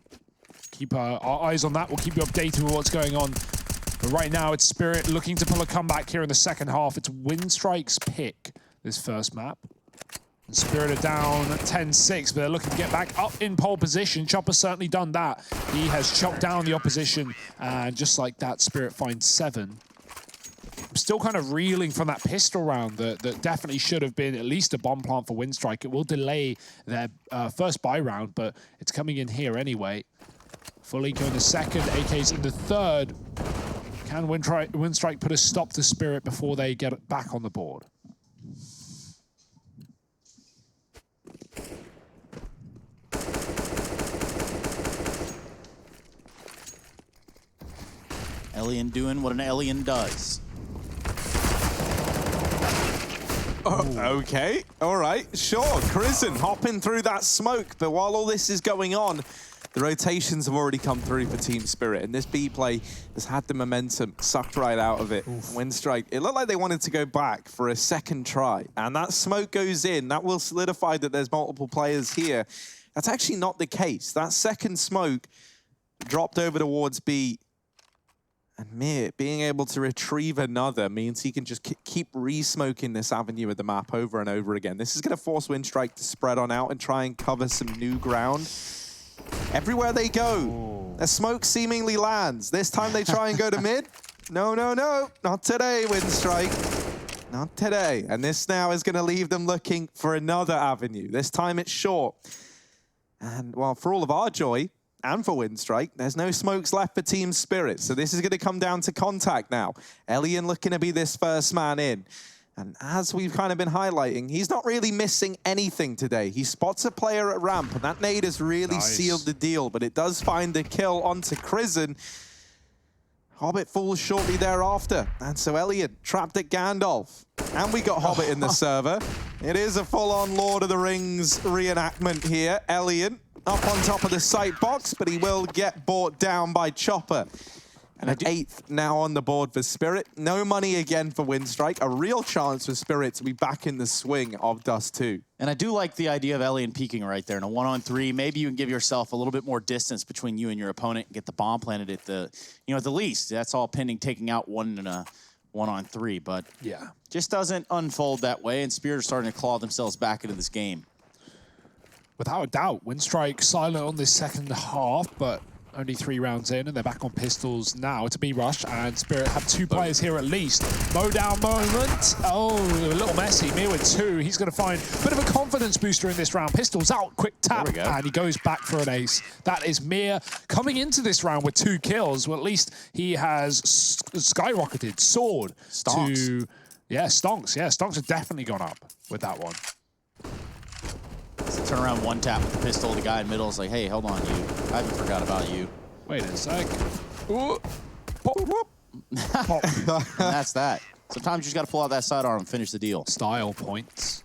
keep our eyes on that. We'll keep you updated with what's going on. But right now, it's Spirit looking to pull a comeback here in the second half. It's Winstrike's pick, this first map. And Spirit are down 10-6, but they're looking to get back up in pole position. Chopper's certainly done that. He has chopped down the opposition, and just like that, Spirit finds 7. I'm still kind of reeling from that pistol round that definitely should have been at least a bomb plant for Winstrike. It will delay their first buy round, but it's coming in here anyway. Fully going the second, AK's in the third. Can Winstrike put a stop to Spirit before they get back on the board? Elian doing what an Elian does. Okay, all right, sure. Crizzen hopping through that smoke, but while all this is going on, the rotations have already come through for Team Spirit, and this B play has had the momentum sucked right out of it. Winstrike, it looked like they wanted to go back for a second try, and that smoke goes in. That will solidify that there's multiple players here. That's actually not the case. That second smoke dropped over towards B, and Mir being able to retrieve another means he can just keep re-smoking this avenue of the map over and over again. This is going to force Winstrike to spread on out and try and cover some new ground. Everywhere they go, a smoke seemingly lands. This time they try and go to mid. No, no, no, not today, Winstrike. Not today. And this now is going to leave them looking for another avenue. This time it's short. And well, for all of our joy, and for Winstrike, there's no smokes left for Team Spirit. So this is going to come down to contact now. Elian looking to be this first man in. And as we've kind of been highlighting, he's not really missing anything today. He spots a player at ramp, and that nade has really sealed the deal, but it does find the kill onto Crizzen. Hobbit falls shortly thereafter, and so Elliot trapped at Gandalf. And we got Hobbit in the server. It is a full-on Lord of the Rings reenactment here. Elliot up on top of the sight box, but he will get brought down by Chopper. And an 8th now on the board for Spirit. No money again for Winstrike. A real chance for Spirit to be back in the swing of Dust2. And I do like the idea of Elian peeking right there in a 1-on-3. Maybe you can give yourself a little bit more distance between you and your opponent and get the bomb planted at the, at the least. That's all pending taking out one in a 1-on-3. But yeah, just doesn't unfold that way. And Spirit are starting to claw themselves back into this game. Without a doubt, Winstrike silent on this second half, but only 3 rounds in, and they're back on pistols now to be rushed, and Spirit have 2 players here at least. Mow down moment. Oh, a little messy. Mir with 2. He's going to find a bit of a confidence booster in this round. Pistols out, quick tap, and he goes back for an ace. That is Mir coming into this round with 2 kills. Well, at least he has skyrocketed, soared to... Yeah, Stonks. Yeah, Stonks have definitely gone up with that one. Turn around, one tap with the pistol. The guy in the middle is like, hey, hold on, you. I haven't forgot about you. Wait a sec. Ooh. Pop, whoop. Pop. And that's that. Sometimes you just got to pull out that sidearm and finish the deal. Style points.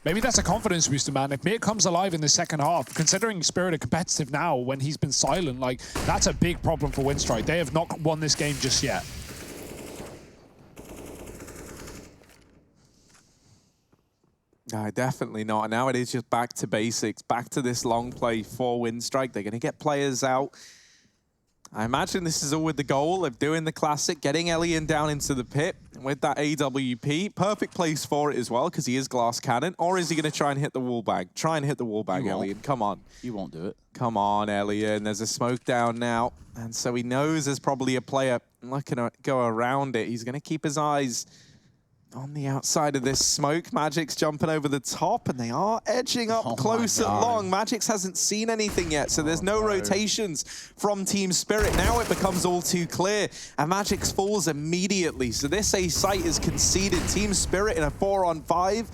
Maybe that's a confidence booster, man. If Mir comes alive in the second half, considering Spirit are competitive now when he's been silent, like, that's a big problem for Winstrike. They have not won this game just yet. No, definitely not. Now it is just back to basics, back to this long play for Winstrike. They're going to get players out. I imagine this is all with the goal of doing the classic, getting Elian down into the pit with that AWP. Perfect place for it as well, because he is glass cannon. Or is he going to try and hit the wall bag? Try and hit the wall bag, Elian. Come on. You won't do it. Come on, Elian. There's a smoke down now. And so he knows there's probably a player looking to go around it. He's going to keep his eyes on the outside of this smoke. Magic's jumping over the top, and they are edging up close at long. Magic's hasn't seen anything yet, so there's no rotations from Team Spirit. Now it becomes all too clear, and Magic's falls immediately. So this A site is conceded. Team Spirit in a 4-on-5.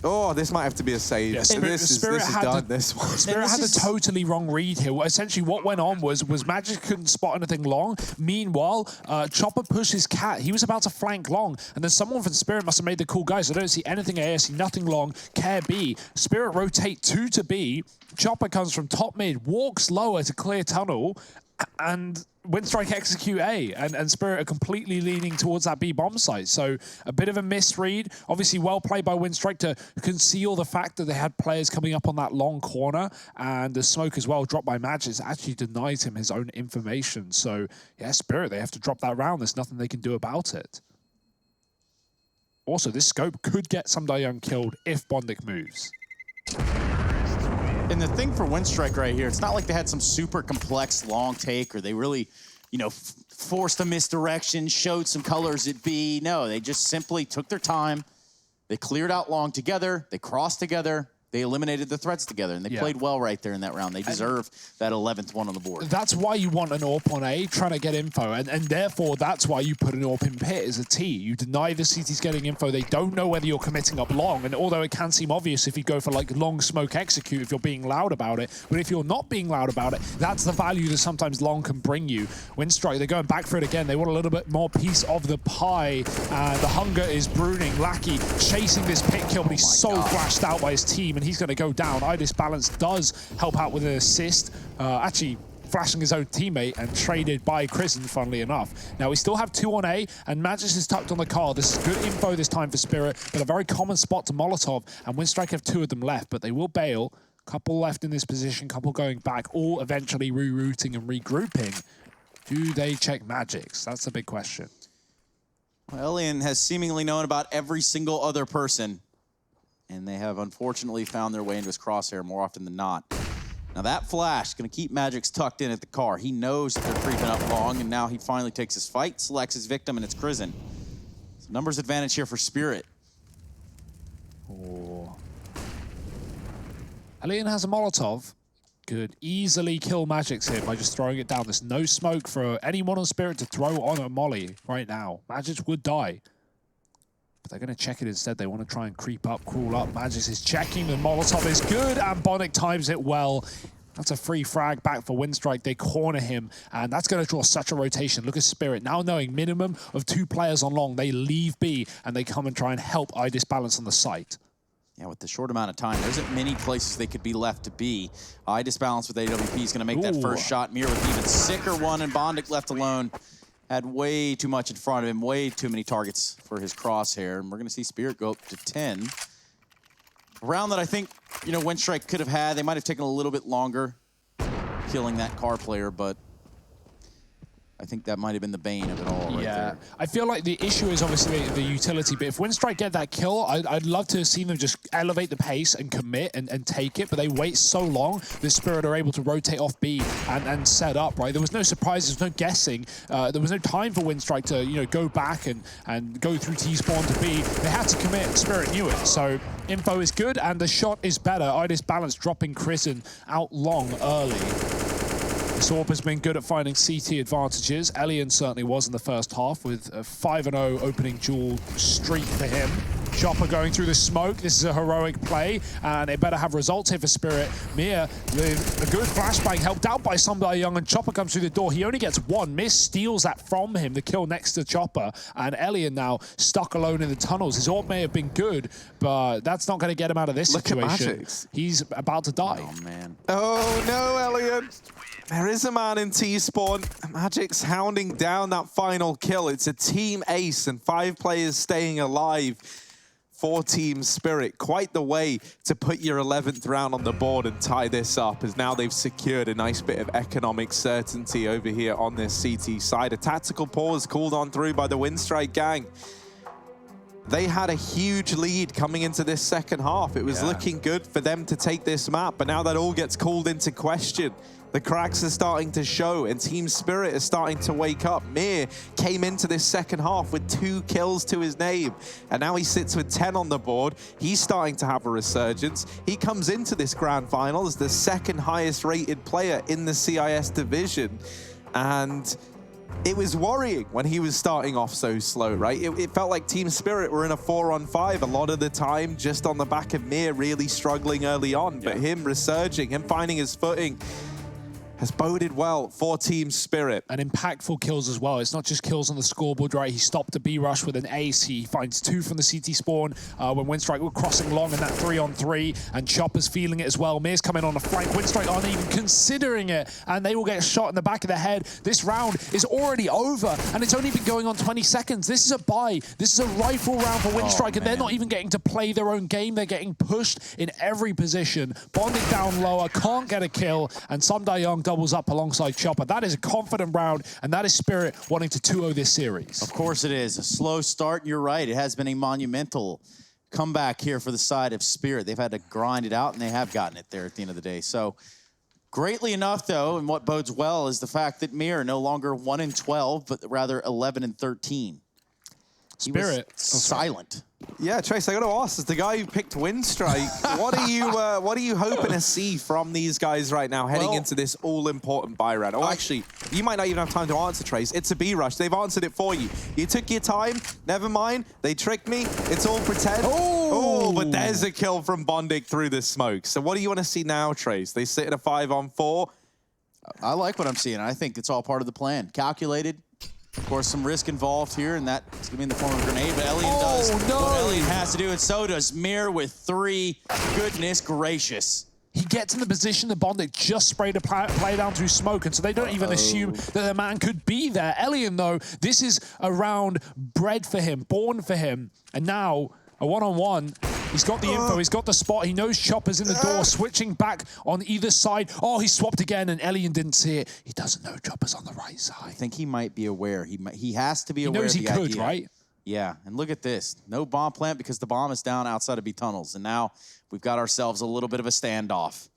Oh, this might have to be a save. Yeah, This is done, this one. Spirit had a totally wrong read here. Essentially, what went on was Magic couldn't spot anything long. Meanwhile, Chopper pushes Cat. He was about to flank long, and then someone from Spirit must have made the call, guys, I don't see anything A, I see nothing long. Care B. Spirit rotate 2 to B. Chopper comes from top mid, walks lower to clear tunnel, and Winstrike execute A, and Spirit are completely leaning towards that B bomb site. So a bit of a misread. Obviously well played by Winstrike to conceal the fact that they had players coming up on that long corner, and the smoke as well dropped by Magic actually denies him his own information. So yeah, Spirit, they have to drop that round. There's nothing they can do about it. Also, this scope could get Young killed if Bondic moves. And the thing for Winstrike right here, it's not like they had some super complex long take or they really, you know, forced a misdirection, showed some colors at B. No, they just simply took their time. They cleared out long together. They crossed together. They eliminated the threats together, and they played well right there in that round. They deserve that 11th one on the board. That's why you want an AWP on A, trying to get info, and therefore that's why you put an AWP in pit as a T. You deny the CT's getting info. They don't know whether you're committing up long, and although it can seem obvious if you go for like long smoke execute, if you're being loud about it, but if you're not being loud about it, that's the value that sometimes long can bring you. Winstrike, they're going back for it again. They want a little bit more piece of the pie, and the hunger is brewing. Lackey chasing this pit kill, but he's flashed out by his team, and he's going to go down. Balance does help out with an assist, actually flashing his own teammate and traded by Kristen, funnily enough. Now we still have 2 on A, and Magis is tucked on the car. This is good info this time for Spirit, but a very common spot to Molotov, and Winstrike have 2 of them left, but they will bail. Couple left in this position, couple going back, all eventually rerouting and regrouping. Do they check Magix? That's the big question. Well, Elian has seemingly known about every single other person, and they have unfortunately found their way into his crosshair more often than not. Now that flash is going to keep Magix tucked in at the car. He knows that they're creeping up long, and now he finally takes his fight, selects his victim, and it's Krisen. So numbers advantage here for Spirit. Oh. Elian has a Molotov. Could easily kill Magix here by just throwing it down. There's no smoke for anyone on Spirit to throw on a molly right now. Magix would die. They're going to check it instead. They want to try and creep up, crawl up. Magix is checking. The Molotov is good, and Bondic times it well. That's a free frag back for Winstrike. They corner him, and that's going to draw such a rotation. Look at Spirit. Now knowing minimum of 2 players on long, they leave B, and they come and try and help Balance on the site. Yeah, with the short amount of time, there isn't many places they could be left to be. Balance with AWP is going to make that first shot. Mir with even sicker one, and Bondic left alone. Had way too much in front of him, way too many targets for his crosshair, and we're going to see Spirit go up to 10. A round that I think, you know, Winstrike could have had. They might have taken a little bit longer killing that car player, but I think that might have been the bane of it all right there. I feel like the issue is obviously the utility, but if Winstrike get that kill, I'd love to see them just elevate the pace and commit and take it, but they wait so long, the Spirit are able to rotate off B and set up, right? There was no surprises, there was no guessing. There was no time for Winstrike to, you know, go back and go through T-spawn to B. They had to commit, and Spirit knew it. So info is good, and the shot is better. Balance dropping Krisen out long early. Sorp has been good at finding CT advantages. Elian certainly was in the first half with a 5-0 opening duel streak for him. Chopper going through the smoke. This is a heroic play, and it better have results here for Spirit. Mir with a good flashbang, helped out by Young, and Chopper comes through the door. He only gets 1 miss, steals that from him, the kill next to Chopper, and Elian now stuck alone in the tunnels. His AWP may have been good, but that's not going to get him out of this situation. He's about to die. Oh, man. Oh, no, Elian. There is a man in T-spawn. Magic's hounding down that final kill. It's a team ace and 5 players staying alive. for Team Spirit. Quite the way to put your 11th round on the board and tie this up, as now they've secured a nice bit of economic certainty over here on this CT side. A tactical pause called on through by the Winstrike gang. They had a huge lead coming into this second half. It was looking good for them to take this map, but now that all gets called into question. The cracks are starting to show, and Team Spirit is starting to wake up. Mir came into this second half with 2 kills to his name, and now he sits with 10 on the board. He's starting to have a resurgence. He comes into this grand final as the second highest rated player in the CIS division, and it was worrying when he was starting off so slow, right? It felt like Team Spirit were in a 4-on-5 a lot of the time, just on the back of Mir really struggling early on, but him resurging, him finding his footing, has boded well for Team Spirit. And impactful kills as well. It's not just kills on the scoreboard, right? He stopped a B rush with an ace. He finds 2 from the CT spawn when Winstrike were crossing long in that 3-on-3, and Chopper's feeling it as well. Mir's coming on a flank. Winstrike aren't even considering it, and they will get shot in the back of the head. This round is already over, and it's only been going on 20 seconds. This is a buy. This is a rifle round for Winstrike, and they're not even getting to play their own game. They're getting pushed in every position. Bonded down lower, can't get a kill, and Samdayoung doubles up alongside Chopper. That is a confident round, and that is Spirit wanting to 2-0 this series. Of course it is. A slow start, you're right. It has been a monumental comeback here for the side of Spirit. They've had to grind it out, and they have gotten it there at the end of the day. So, greatly enough, though, and what bodes well is the fact that Mir no longer 1-12, but rather 11-13. Spirit. Silent. Yeah, Trace, I got to ask, as the guy who picked Winstrike, what are you hoping to see from these guys right now heading into this all-important buy round? Oh, actually, you might not even have time to answer, Trace. It's a B rush. They've answered it for you. You took your time. Never mind. They tricked me. It's all pretend. Oh, but there's a kill from Bondic through the smoke. So what do you want to see now, Trace? They sit in a 5-on-4. I like what I'm seeing. I think it's all part of the plan. Calculated. Of course, some risk involved here, and that's going to be in the form of a grenade, but Elian does what Elian has to do, and so does Mir with 3. Goodness gracious. He gets in the position that Bondic just sprayed a play down through smoke, and so they don't even assume that their man could be there. Elian, though, this is a round bred for him, born for him, and now a 1-on-1. He's got the info, he's got the spot, he knows Chopper's in the door, switching back on either side. Oh, he swapped again, and Elian didn't see it. He doesn't know Chopper's on the right side. I think he might be aware. He has to be aware of the idea. He knows he could, right? Yeah, and look at this. No bomb plant because the bomb is down outside of B tunnels, and now we've got ourselves a little bit of a standoff.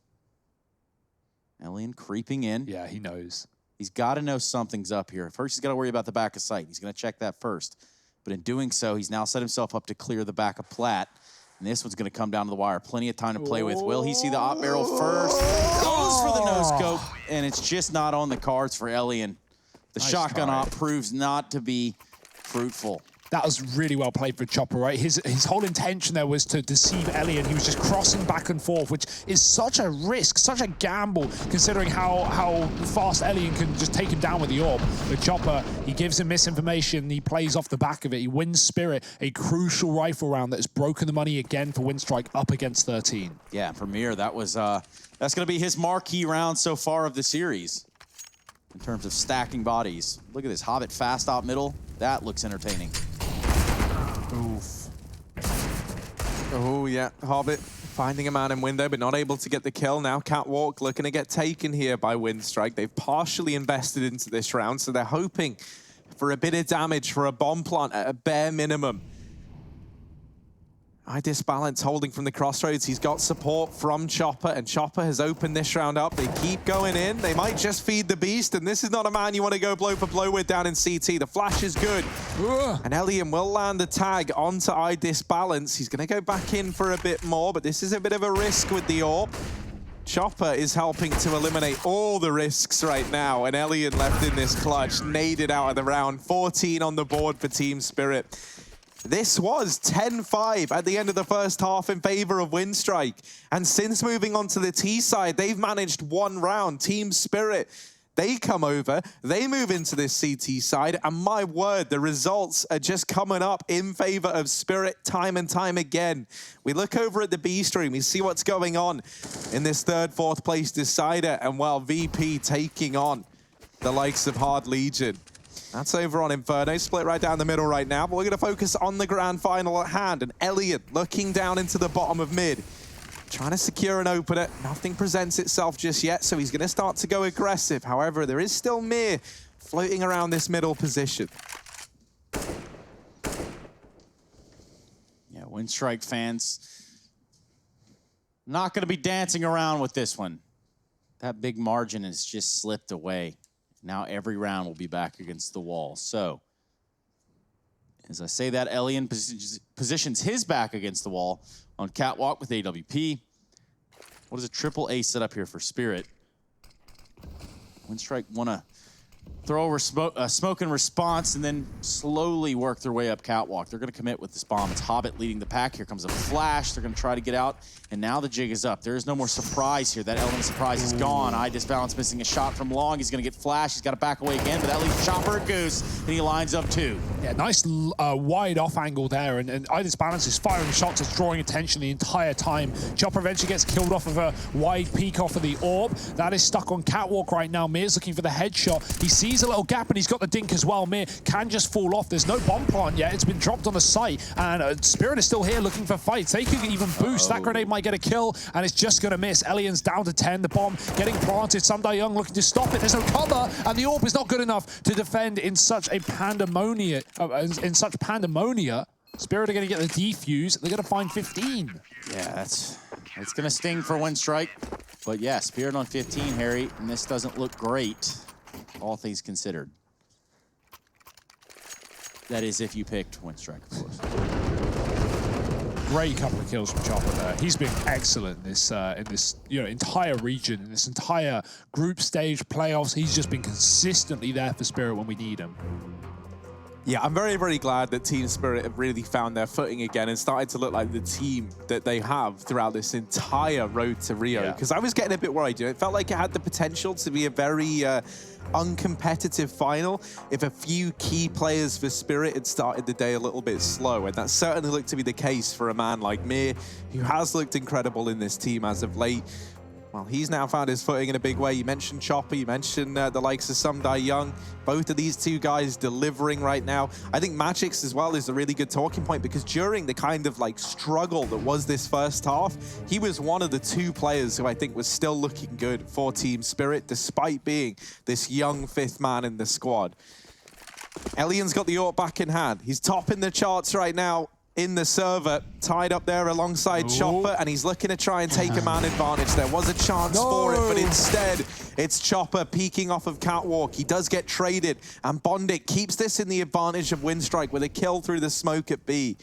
Elian creeping in. Yeah, he knows. He's got to know something's up here. First, he's got to worry about the back of sight. He's going to check that first. But in doing so, he's now set himself up to clear the back of Plat. And this one's going to come down to the wire. Plenty of time to play with. Will he see the op barrel first? Goes for the no-scope, and it's just not on the cards for Elian. The shotgun op proves not to be fruitful. That was really well played for Chopper, right? His whole intention there was to deceive Elian. He was just crossing back and forth, which is such a risk, such a gamble, considering how fast Elian can just take him down with the orb. But Chopper, he gives him misinformation, he plays off the back of it. He wins Spirit, a crucial rifle round that has broken the money again for Winstrike up against 13. Yeah, for Mir, that was that's going to be his marquee round so far of the series in terms of stacking bodies. Look at this Hobbit fast out middle. That looks entertaining. Oof. Oh, yeah. Hobbit finding a man in window, but not able to get the kill. Now Catwalk looking to get taken here by Winstrike. They've partially invested into this round, so they're hoping for a bit of damage for a bomb plant at a bare minimum. Disbalance holding from the crossroads. He's got support from Chopper, and Chopper has opened this round up. They keep going in. They might just feed the beast, and this is not a man you want to go blow for blow with down in CT. The flash is good. And Elian will land the tag onto Disbalance. He's going to go back in for a bit more, but this is a bit of a risk with the orb. Chopper is helping to eliminate all the risks right now, and Elian left in this clutch, naded out of the round. 14 on the board for Team Spirit. This was 10-5 at the end of the first half in favor of Winstrike. And since moving on to the T side, they've managed 1 round. Team Spirit, they come over, they move into this CT side, and my word, the results are just coming up in favor of Spirit time and time again. We look over at the B stream, we see what's going on in this 3rd, 4th place decider, and well, VP taking on the likes of Hard Legion. That's over on Inferno, split right down the middle right now, but we're going to focus on the grand final at hand. And Elliot looking down into the bottom of mid, trying to secure an opener. Nothing presents itself just yet, so he's going to start to go aggressive. However, there is still Mir floating around this middle position. Yeah, Winstrike fans not going to be dancing around with this one. That big margin has just slipped away. Now every round will be back against the wall. So, as I say that, Elian positions his back against the wall on Catwalk with AWP. What is a triple A set up here for Spirit? Winstrike want to throw a smoke in response and then slowly work their way up Catwalk. They're going to commit with this bomb. It's Hobbit leading the pack. Here comes a flash. They're going to try to get out, and now the jig is up. There is no more surprise here. That element of surprise is gone. iDisbalance missing a shot from long. He's going to get flashed. He's got to back away again, but that leaves Chopper and Goose, and he lines up two. Yeah, nice wide off angle there, and iDisbalance is firing shots. It's drawing attention the entire time. Chopper eventually gets killed off of a wide peek off of the orb. That is stuck on Catwalk right now. Mir's looking for the headshot. He sees a little gap, and he's got the dink as well. Mir can just fall off. There's no bomb plant yet. It's been dropped on the site, and Spirit is still here looking for fights. They could even boost. That grenade might get a kill, and it's just going to miss. Elian's down to 10. The bomb getting planted. Samdai Young looking to stop it. There's no cover, and the orb is not good enough to defend in such a pandemonia. Spirit are going to get the defuse. They're going to find 15. Yeah, it's going to sting for Winstrike. But yeah, Spirit on 15, Harry, and this doesn't look great, all things considered. That is if you picked Winstrike, of course. Great couple of kills from Chopper there. He's been excellent in this entire region, in this entire group stage playoffs. He's just been consistently there for Spirit when we need him. Yeah, I'm very, very glad that Team Spirit have really found their footing again and started to look like the team that they have throughout this entire road to Rio. Because I was getting a bit worried. It felt like it had the potential to be a very uncompetitive final if a few key players for Spirit had started the day a little bit slow. And that certainly looked to be the case for a man like Mir, who has looked incredible in this team as of late. Well, he's now found his footing in a big way. You mentioned Chopper, you mentioned the likes of Samdai Young. Both of these two guys delivering right now. I think Magix as well is a really good talking point because during the kind of like struggle that was this first half, he was one of the two players who I think was still looking good for Team Spirit, despite being this young fifth man in the squad. Elian's got the AWP back in hand. He's topping the charts right now in the server, tied up there alongside Chopper, and he's looking to try and take a man advantage. There was a chance for it, but instead, it's Chopper peeking off of Catwalk. He does get traded, and Bondic keeps this in the advantage of Winstrike with a kill through the smoke at B.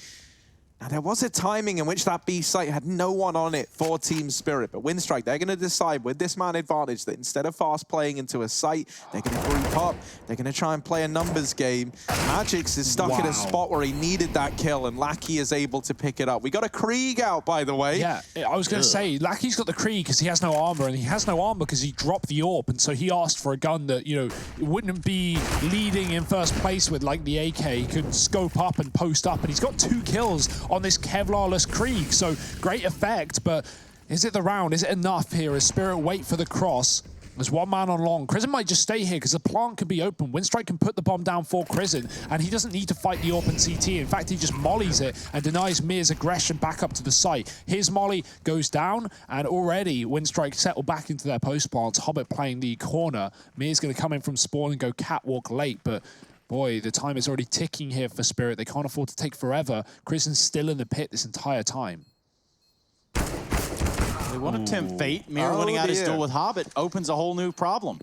Now, there was a timing in which that B site had no one on it for Team Spirit, but Winstrike, they're going to decide with this man advantage that instead of fast playing into a site, they're going to group up, they're going to try and play a numbers game. Magix is stuck in a spot where he needed that kill, and Lackey is able to pick it up. We got a Krieg out, by the way. Yeah, I was going to say, Lackey's got the Krieg because he has no armor, and he has no armor because he dropped the AWP, and so he asked for a gun that, it wouldn't be leading in first place with, like the AK. He could scope up and post up, and he's got 2 kills on this Kevlar-less Krieg, so great effect, but is it the round? Is it enough here as Spirit wait for the cross? There's one man on long. Crizzen might just stay here because the plant could be open. Winstrike can put the bomb down for Crizzen, and he doesn't need to fight the open CT. In fact, he just mollies it and denies Mir's aggression back up to the site. His molly goes down, and already Winstrike settle back into their post plants. Hobbit playing the corner. Mir's going to come in from spawn and go Catwalk late, but boy, the time is already ticking here for Spirit. They can't afford to take forever. Crizzen's still in the pit this entire time. They want to tempt fate. Mir winning out his duel with Hobbit opens a whole new problem.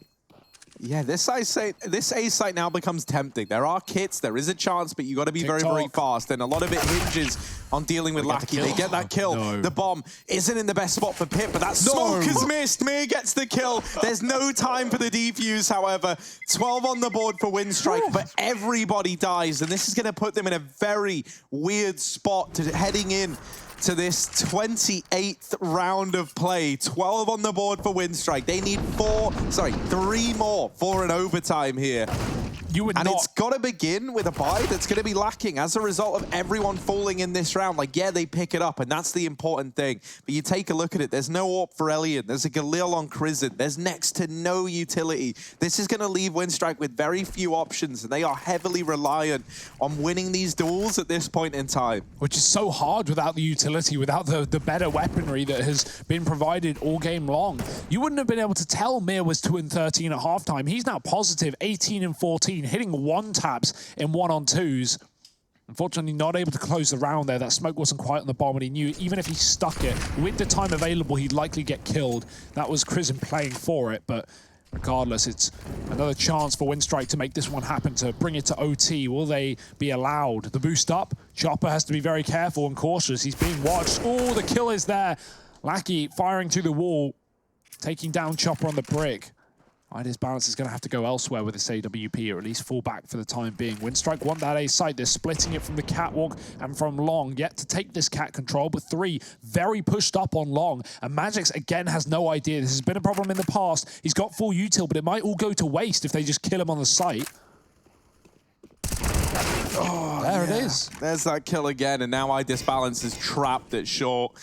Yeah, this A site now becomes tempting. There are kits, there is a chance, but you got to be very, very fast. And a lot of it hinges on dealing with Lackey. They get that kill. No. The bomb isn't in the best spot for Pip, but that smoke is missed. Mir gets the kill. There's no time for the defuse, however. 12 on the board for Winstrike, but everybody dies. And this is going to put them in a very weird spot to heading in to this 28th round of play. 12 on the board for Winstrike. They need 3 more for an overtime here. You would and not. it's got to begin with a buy that's going to be lacking as a result of everyone falling in this round. Like, yeah, they pick it up, and that's the important thing. But you take a look at it. There's no AWP for Elian. There's a Galil on Crizin. There's next to no utility. This is going to leave Winstrike with very few options, and they are heavily reliant on winning these duels at this point in time. Which is so hard without the utility, without the better weaponry that has been provided all game long. You wouldn't have been able to tell Mir was 2-13 at halftime. He's now positive 18-14, hitting 1 taps in 1-on-2s. Unfortunately, not able to close the round there. That smoke wasn't quite on the bomb, and he knew even if he stuck it, with the time available, he'd likely get killed. That was Crizin playing for it, but regardless, it's another chance for Winstrike to make this one happen, to bring it to OT. Will they be allowed? The boost up. Chopper has to be very careful and cautious. He's being watched. Oh, the kill is there. Lackey firing through the wall, taking down Chopper on the brick. IDIS Balance is going to have to go elsewhere with this AWP, or at least fall back for the time being. Winstrike want that A site. They're splitting it from the catwalk and from long, yet to take this cat control, but 3 very pushed up on long. And Magix, again, has no idea. This has been a problem in the past. He's got full util, but it might all go to waste if they just kill him on the site. Oh, there it is. There's that kill again, and now IDIS Balance is trapped at short.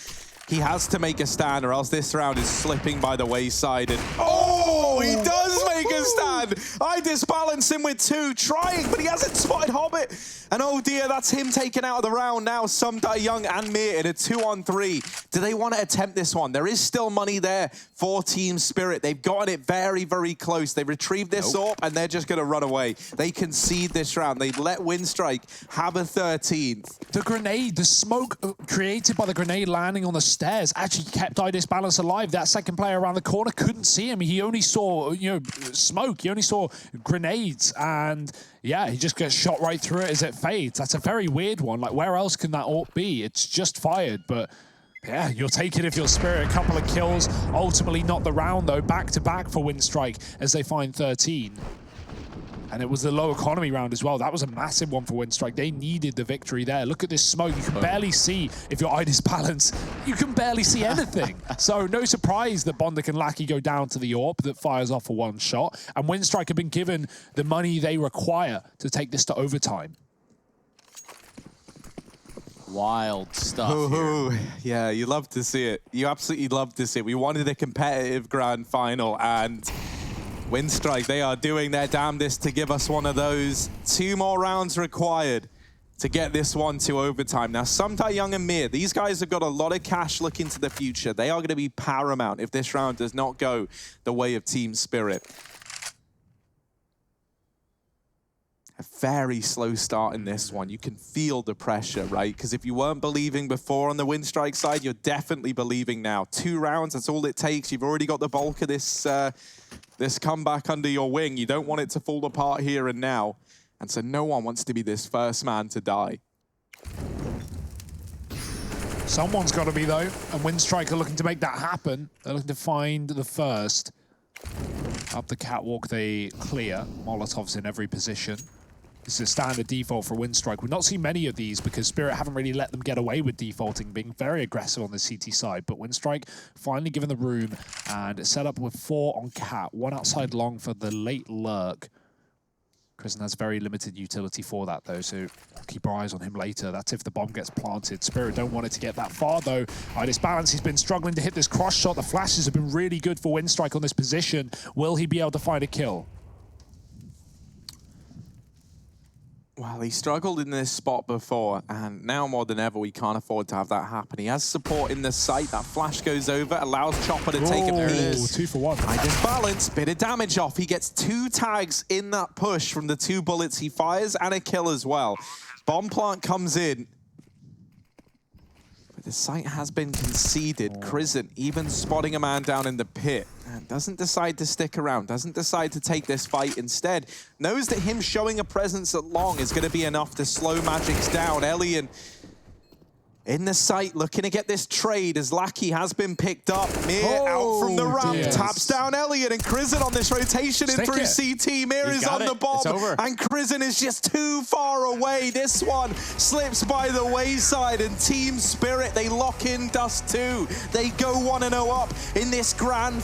He has to make a stand, or else this round is slipping by the wayside. And oh, he does make a stand. IDIS Balance him with 2, trying, but he hasn't spotted Hobbit. And oh dear, that's him taken out of the round now. Sumdai Young and Mir in a 2-on-3. Do they want to attempt this one? There is still money there for Team Spirit. They've gotten it very, very close. They retrieved this AWP, and they're just going to run away. They concede this round. They let Winstrike have a 13th. The grenade, the smoke created by the grenade landing on the stairs actually kept IDIS Balance alive. That second player around the corner couldn't see him. He only saw, smoke. He only saw grenades, and yeah, he just gets shot right through it as it fades. That's a very weird one. Like, where else can that AWP be? It's just fired, but yeah, you'll take it if you're Spirit. A couple of kills, ultimately not the round though. Back to back for Winstrike as they find 13. And it was the low economy round as well. That was a massive one for Winstrike. They needed the victory there. Look at this smoke. You can barely see, if you're IDIS Balance, you can barely see anything. So no surprise that Bondic and Lackey go down to the AWP that fires off for 1 shot. And Winstrike have been given the money they require to take this to overtime. Wild stuff here. Yeah, you love to see it. You absolutely love to see it. We wanted a competitive grand final, and Winstrike, they are doing their damnedest to give us one of those. 2 more rounds required to get this one to overtime. Now, Sumdai Young and Mir, these guys have got a lot of cash looking to the future. They are going to be paramount if this round does not go the way of Team Spirit. A very slow start in this one. You can feel the pressure, right? Because if you weren't believing before on the Winstrike side, you're definitely believing now. 2 rounds, that's all it takes. You've already got the bulk of this this comeback under your wing. You don't want it to fall apart here and now. And so no one wants to be this first man to die. Someone's got to be, though. And Winstrike are looking to make that happen. They're looking to find the first. Up the catwalk, they clear. Molotovs in every position. This is a standard default for Winstrike. We've not seen many of these because Spirit haven't really let them get away with defaulting, being very aggressive on the CT side. But Winstrike finally given the room and set up with 4 on cat, 1 outside long for the late lurk. Crizin has very limited utility for that, though, so we'll keep our eyes on him later. That's if the bomb gets planted. Spirit don't want it to get that far, though. IDIS Balance, he's been struggling to hit this cross shot. The flashes have been really good for Winstrike on this position. Will he be able to find a kill? Well, he struggled in this spot before, and now more than ever, we can't afford to have that happen. He has support in the site. That flash goes over, allows Chopper to take a piece. 2 for 1. IDIS Balance, bit of damage off. He gets 2 tags in that push from the 2 bullets he fires, and a kill as well. Bomb plant comes in. But the site has been conceded. Crizin even spotting a man down in the pit. And doesn't decide to stick around, doesn't decide to take this fight. Instead, knows that him showing a presence at long is going to be enough to slow Magix down. Elian in the site, looking to get this trade as Lackey has been picked up. Mir out from the ramp, taps down Elliot, and Crizin on this rotation in through CT. Mir is on the bomb, and Crizin is just too far away. This one slips by the wayside, and Team Spirit, they lock in Dust2. They go 1-0 up in this grand